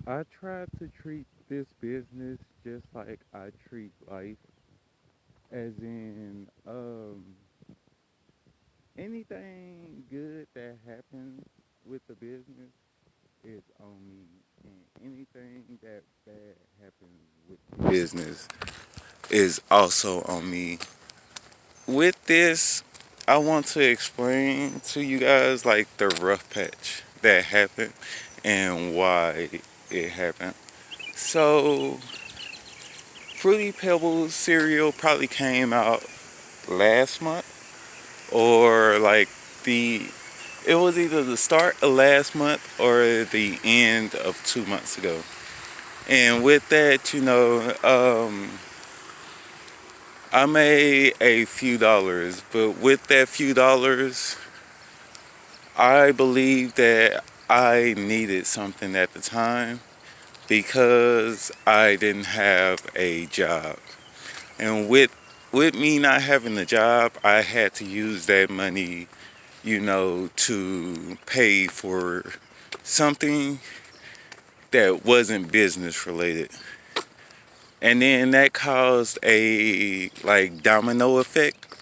I try to treat this business just like I treat life, as in, anything good that happens with the business is on me, and anything that bad happens with the business is also on me. With this, I want to explain to you guys like the rough patch that happened and why it happened. So, Fruity Pebbles cereal probably came out last month, or like the it was either the start of last month or the end of 2 months ago. And with that, I made a few dollars, but with that few dollars, I believe that I needed something at the time because I didn't have a job. And with me not having a job, I had to use that money, to pay for something that wasn't business related. And then that caused a like domino effect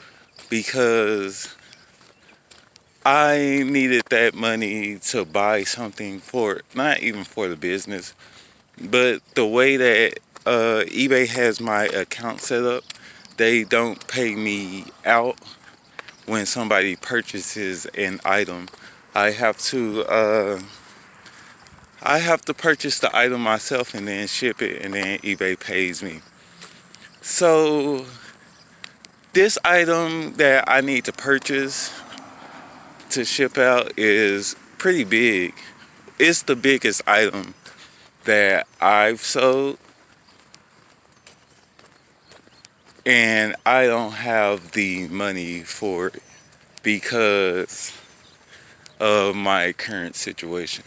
because I needed that money to buy something for not even for the business, but the way that eBay has my account set up, they don't pay me out when somebody purchases an item. I have to uh, I have to purchase the item myself and then ship it, and then eBay pays me. So this item that I need to purchase to ship out is pretty big. It's the biggest item that I've sold, and I don't have the money for it because of my current situation.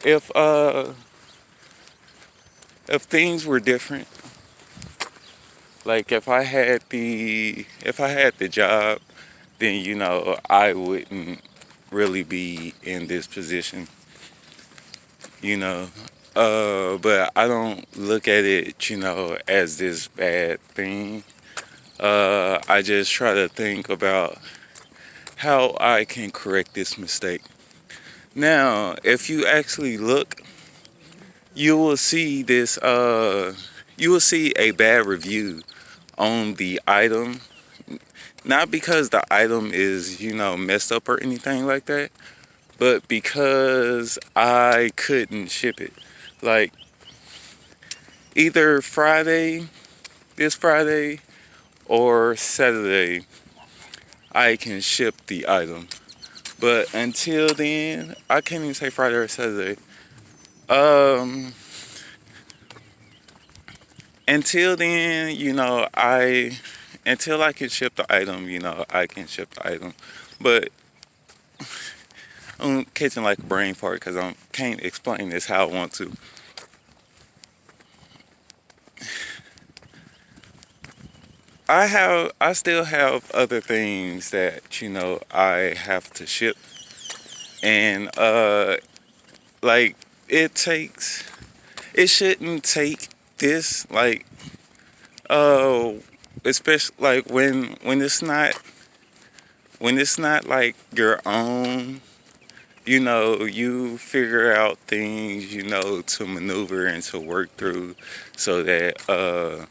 If uh if things were different, like if I had the job, then I wouldn't really be in this position, you know. But I don't look at it, as this bad thing. I just try to think about how I can correct this mistake. Now, if you actually look, you will see this. You will see a bad review on the item. Not because the item is, messed up or anything like that, but because I couldn't ship it. Like either this Friday, or Saturday, I can ship the item. But until then, I can't even say Friday or Saturday. Um, until then, until I can ship the item, I can ship the item. But I'm catching like a brain fart because I can't explain this how I want to. I still have other things that I have to ship, and like it takes it shouldn't take this like uh especially like when it's not like your own. You figure out things, to maneuver and to work through so that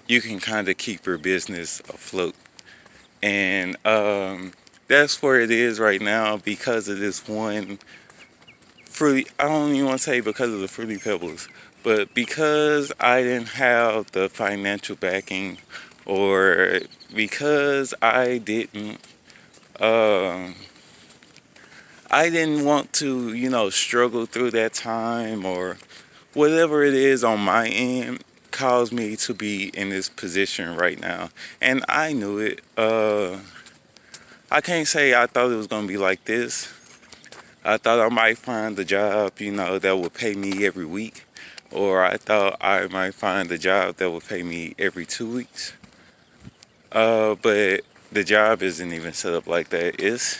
you can kind of keep your business afloat. And that's where it is right now because of this one fruity. I don't even want to say because of the Fruity Pebbles, but because I didn't have the financial backing, or because um, I didn't want to, struggle through that time, or whatever it is on my end caused me to be in this position right now. And I knew it. I can't say I thought it was going to be like this. I thought I might find a job, that would pay me every week. Or I thought I might find a job that would pay me every 2 weeks. But the job isn't even set up like that. It's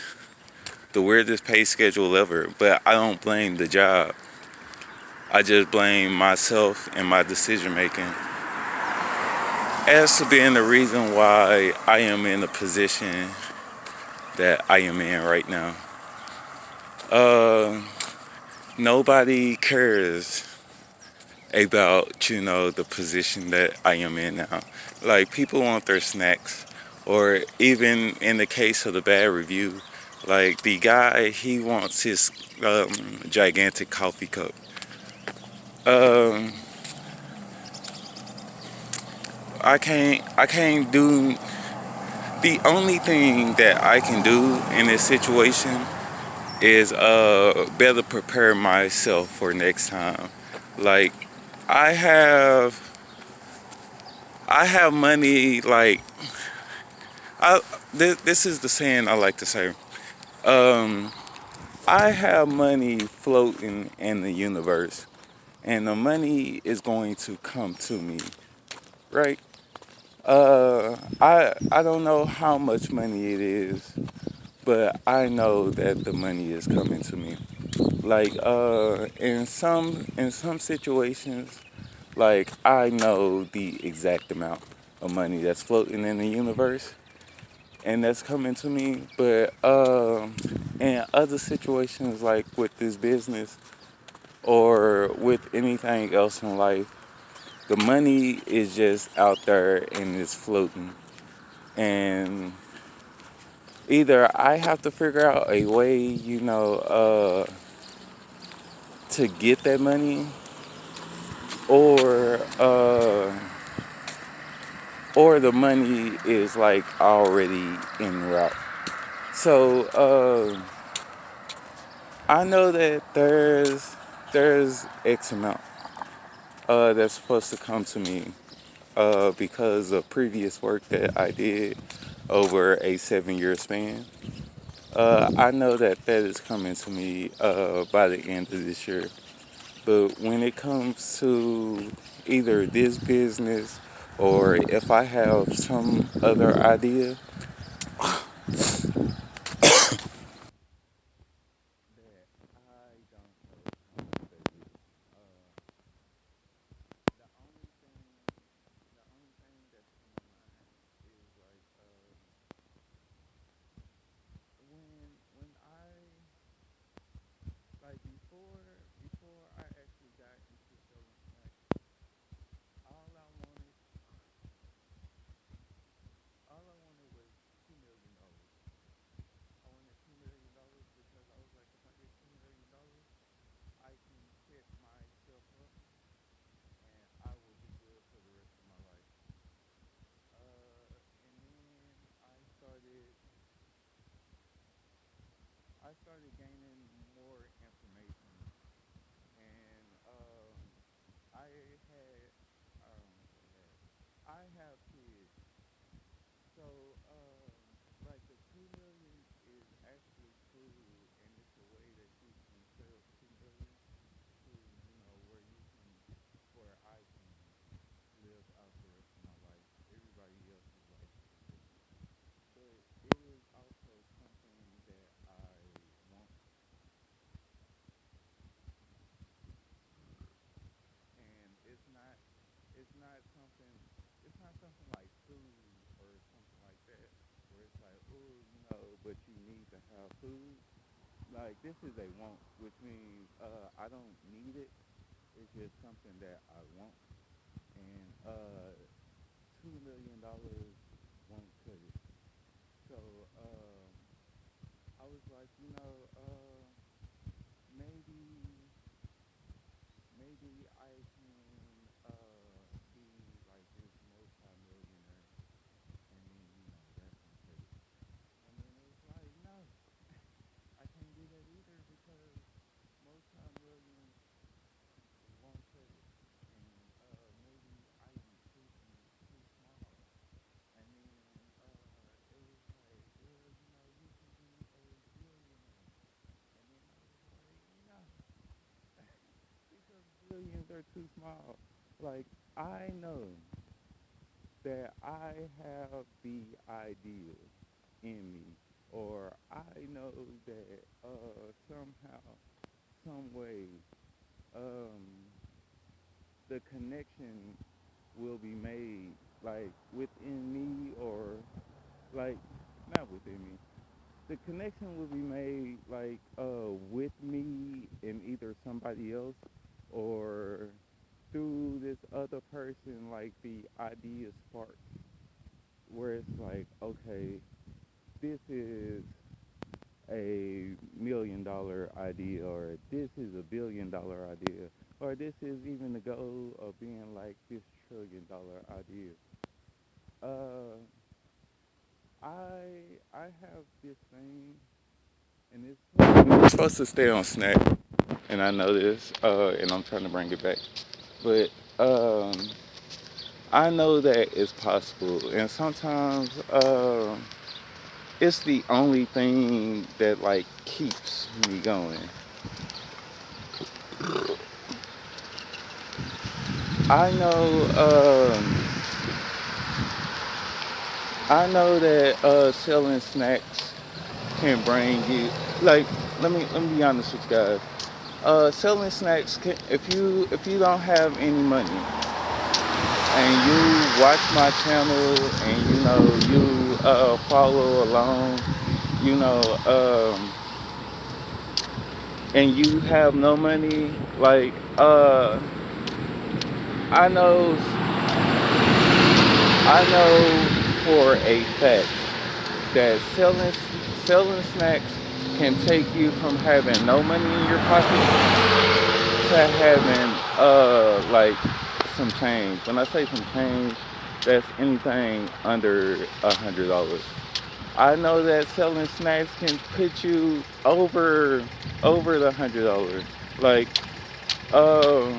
the weirdest pay schedule ever. But I don't blame the job. I just blame myself and my decision making as to being the reason why I am in the position that I am in right now. Uh, Nobody cares about, the position that I am in now. Like, people want their snacks, or even in the case of the bad review, like the guy, he wants his gigantic coffee cup. Um, I can't do. The only thing that I can do in this situation is better prepare myself for next time. Like, I have I have money. Like, I this is the saying I like to say. Um, I have money floating in the universe, and the money is going to come to me, right? I don't know how much money it is, but I know that the money is coming to me. Like, in some situations, like, I know the exact amount of money that's floating in the universe and that's coming to me. But in other situations, like with this business or with anything else in life, the money is just out there and it's floating. And either I have to figure out a way, to get that money, or the money is like already en route. So I know that there's X amount that's supposed to come to me because of previous work that I did over a 7 year span. I know that that is coming to me by the end of this year. But when it comes to either this business or if I have some other idea that I don't know how much that is. The only thing, the only thing that's in my mind is like when I like before I actually got into selling snacks, all I wanted all I wanted was $2 million. I wanted $2 million because I was like, if I get $2 million, I can set myself up and I will be good for the rest of my life. And then I started gaining more information, and I had I have kids, so like the 2 million is actually cool, and it's a way that you can set up 2 million to where you can where I can live out the rest of my life. Everybody else's life is different, but it is also something that I want, and it's not something like food or something like that where it's like, oh, but you need to have food. Like, this is a want, which means I don't need it. It's just something that I want, and $2 million won't cut it. So I was like, maybe I can be like this multi-millionaire, and then that's gonna cut it. And then it was like, no, I can't do that either because multi-millions won't cut it, and maybe I am too small. And then it was like, well, you can be a billionaire. And then I was like, no, because billions are too small. Like, I know that I have the idea in me, or I know that somehow, some way, the connection will be made like within me, or like not within me. The connection will be made like with me and either somebody else, or through this other person, like the idea spark, where it's like, okay, this is $1 million idea, or this is $1 billion idea, or this is even the goal of being like this $1 trillion idea. Uh, I have this thing, and it's supposed to stay on snack, and I know this, and I'm trying to bring it back, but I know that it's possible, and sometimes it's the only thing that like keeps me going. I know, I know that selling snacks can bring you like. Let me be honest with you guys. Selling snacks can, if you don't have any money and you watch my channel and you follow along, you know, and you have no money, like I know I know for a fact that selling snacks can take you from having no money in your pocket to having like some change. When I say some change, that's anything under $100. I know that selling snacks can put you over the $100. Like uh,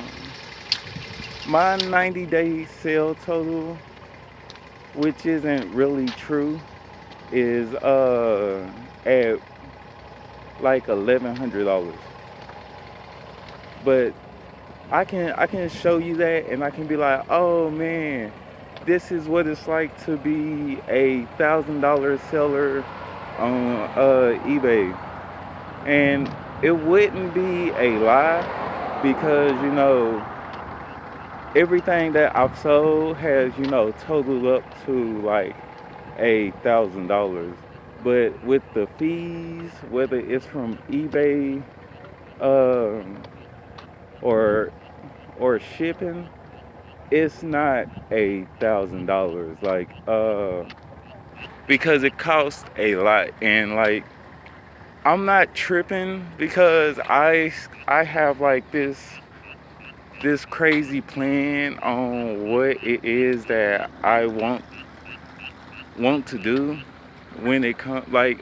my 90-day sale total, which isn't really true, is at like $1,100. But I can show you that, and I can be like, oh man, this is what it's like to be $1,000 seller on eBay, and it wouldn't be a lie, because everything that I've sold has totaled up to like $1,000. But with the fees, whether it's from eBay, um, or shipping, it's not $1,000. Like because it costs a lot, and like I'm not tripping, because I have like this crazy plan on what it is that I want to do when it comes, like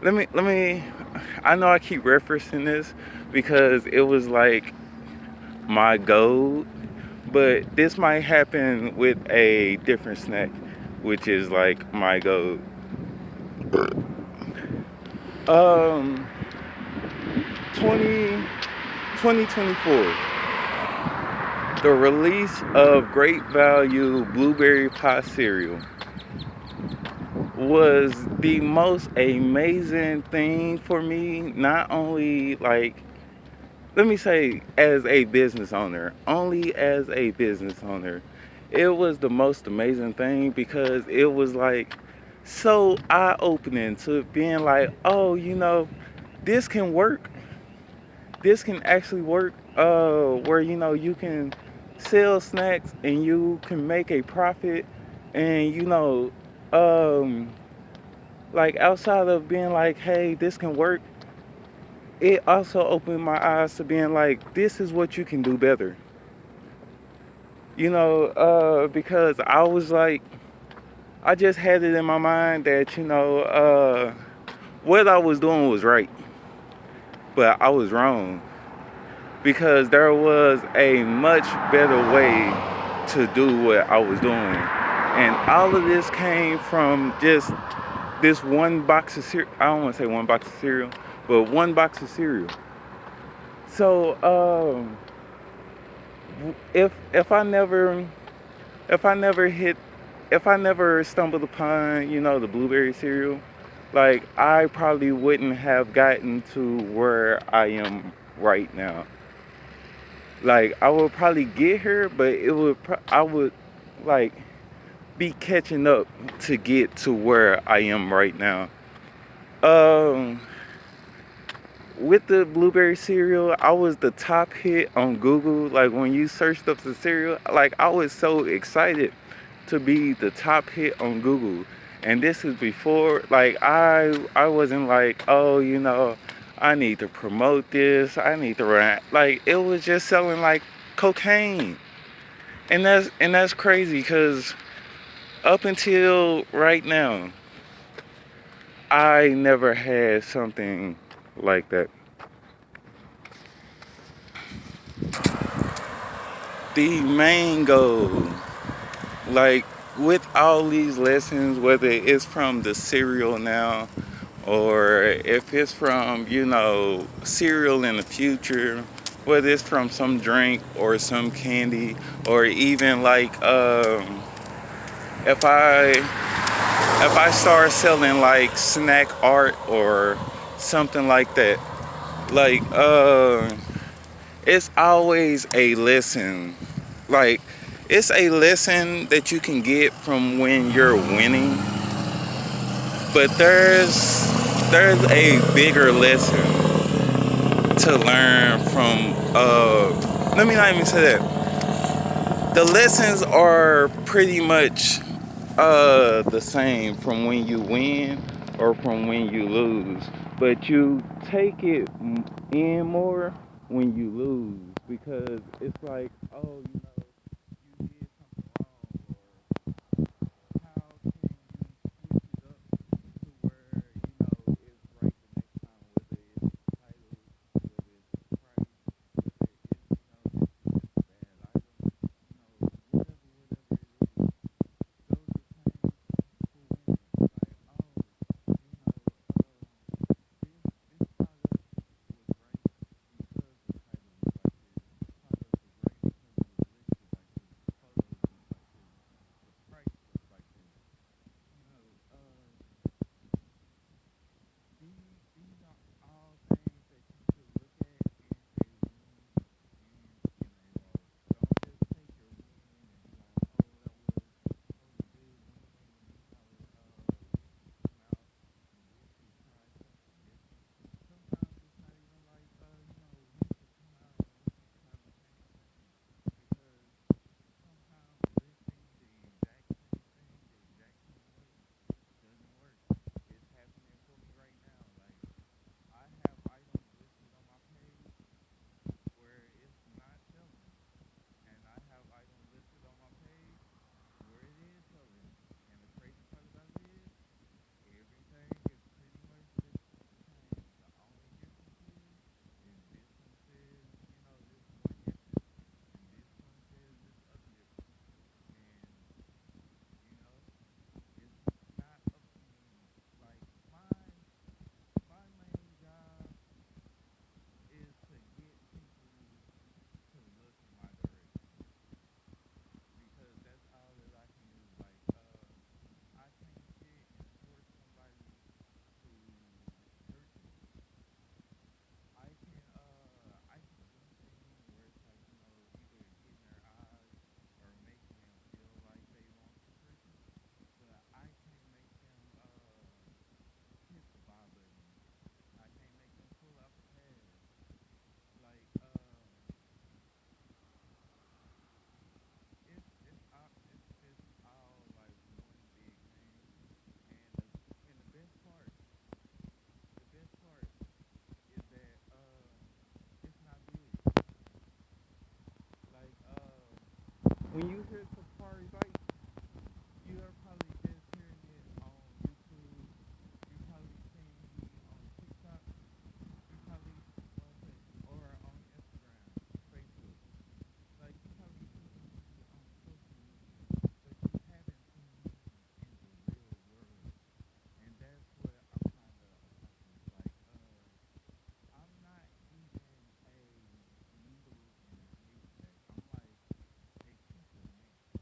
let me I know I keep referencing this because it was like my goal, but this might happen with a different snack, which is like my goal. um 20 2024, the release of Great Value Blueberry Pie cereal was the most amazing thing for me. Not only, like, let me say, as a business owner, only as a business owner, it was the most amazing thing, because it was like so eye-opening to being like, oh, this can work. This can actually work, where you can sell snacks and you can make a profit, and um like, outside of being like, hey, this can work, it also opened my eyes to being like, this is what you can do better. Because I was like, I just had it in my mind that what I was doing was right, but I was wrong, because there was a much better way to do what I was doing. And all of this came from just this one box of cereal. I don't want to say one box of cereal, but one box of cereal. So if I never hit if I never stumbled upon the blueberry cereal, like, I probably wouldn't have gotten to where I am right now. Like I would probably get here, but I would like be catching up to get to where I am right now. Um, with the blueberry cereal, I was the top hit on Google. Like when you searched up the cereal, like I was so excited to be the top hit on Google. And this is before, like I wasn't like, oh, I need to promote this. I need to run. Like it was just selling like cocaine, and that's crazy because up until right now, I never had something like that. The main goal, like with all these lessons, whether it's from the cereal now or if it's from, cereal in the future, whether it's from some drink or some candy, or even like if I start selling like snack art or something like that, like it's always a lesson. Like it's a lesson that you can get from when you're winning, but there's a bigger lesson to learn from. Let me not even say that. The lessons are pretty much the same from when you win or from when you lose, but you take it in more when you lose because it's like, oh, you did something wrong, or how can you switch it up to where it's right the next time, whether it's title, whether it's price, whether it's bad item, whatever it is. Those are the same for women. Like, oh, this product was right because the title was like this. This product was right because it was listed like this. The photos was like this. The price was like this. You know, these are all things that you should look at in a win and in a loss. Don't just take your win and be like, oh, that was a good win, this came out and this should try something different. Sometimes it's not even like, we should come out and we should try the same thing because sometimes listing the exact same thing the exact same way doesn't work. It's happening for me right now. Like I have items listed on my page where it's not selling, and I have items listed on my page where it is selling. And the crazy part about it is everything is pretty much the same. The only difference is this one says, this one difference, and this one says this other difference. And you know, it's not up to me. Like my main job is to get people to look in my direction because that's all that I can do. Like I can't sit and force somebody to purchase. I can do things where it's like, either getting their eyes or making them feel like they want to purchase, but I can't make them hit the buy button. I can't make them pull out the pad. Like it's all like one big thing, and the best part is that it's not big. Like when you hear Safari Bite, you are probably just hearing it on YouTube. You probably seen me on TikTok. You probably or on Instagram, Facebook. Like you probably seen me on social media, but you haven't seen me in the real world. And that's what I'm kind of accomplishing. Like, I'm not even a needle in a haystack. I'm like a piece of meat.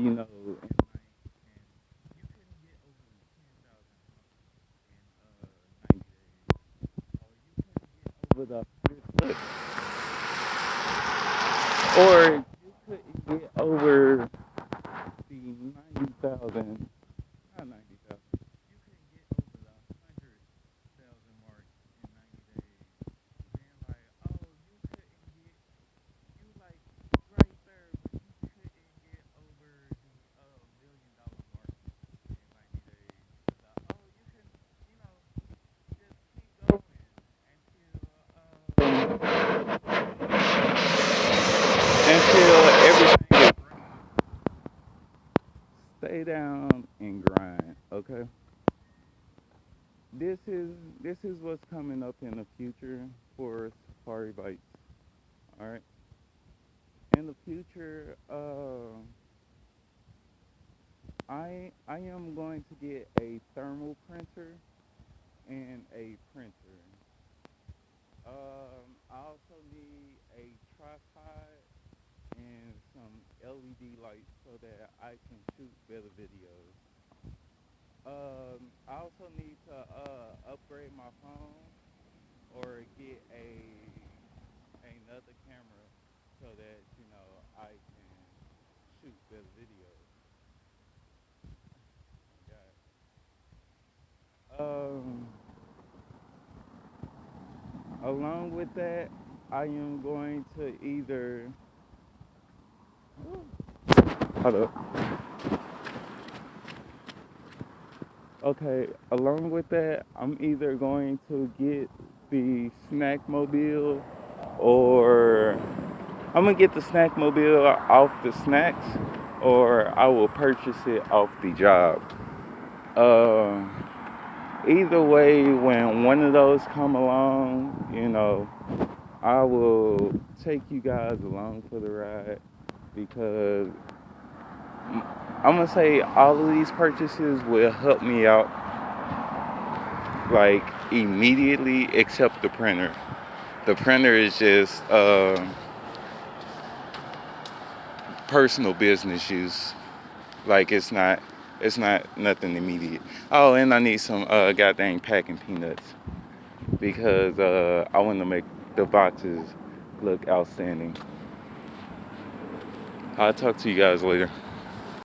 you know, and you couldn't get over 10,000 in 90 days, or you couldn't get over the 100 or you couldn't get over the 90,000, not 90,000. You couldn't get over the 100,000 mark in 90 days. Then like, oh, you couldn't get you like right there, but you couldn't get over the $1 million mark in 90 days. Oh, you can, you know, just keep going until everything is stay down and grind, okay? This is this is what's coming up in the future for Safari Bikes. All right. In the future, I am going to get a thermal printer and a printer. I also need a tripod and some LED lights so that I can shoot better videos. I also need to upgrade my phone or get another camera so that I can shoot better videos. Um, Along with that, I am going to either hold up. Okay, along with that, I'm either going to get the snack mobile or I'm gonna get the snack mobile off the snacks or I will purchase it off the job. Uh, Either way, when one of those come along, I will take you guys along for the ride because I'm gonna say all of these purchases will help me out like immediately except the printer. The printer is just personal business use. Like it's not nothing immediate. Oh, and I need some goddamn packing peanuts because I want to make the boxes look outstanding. I'll talk to you guys later.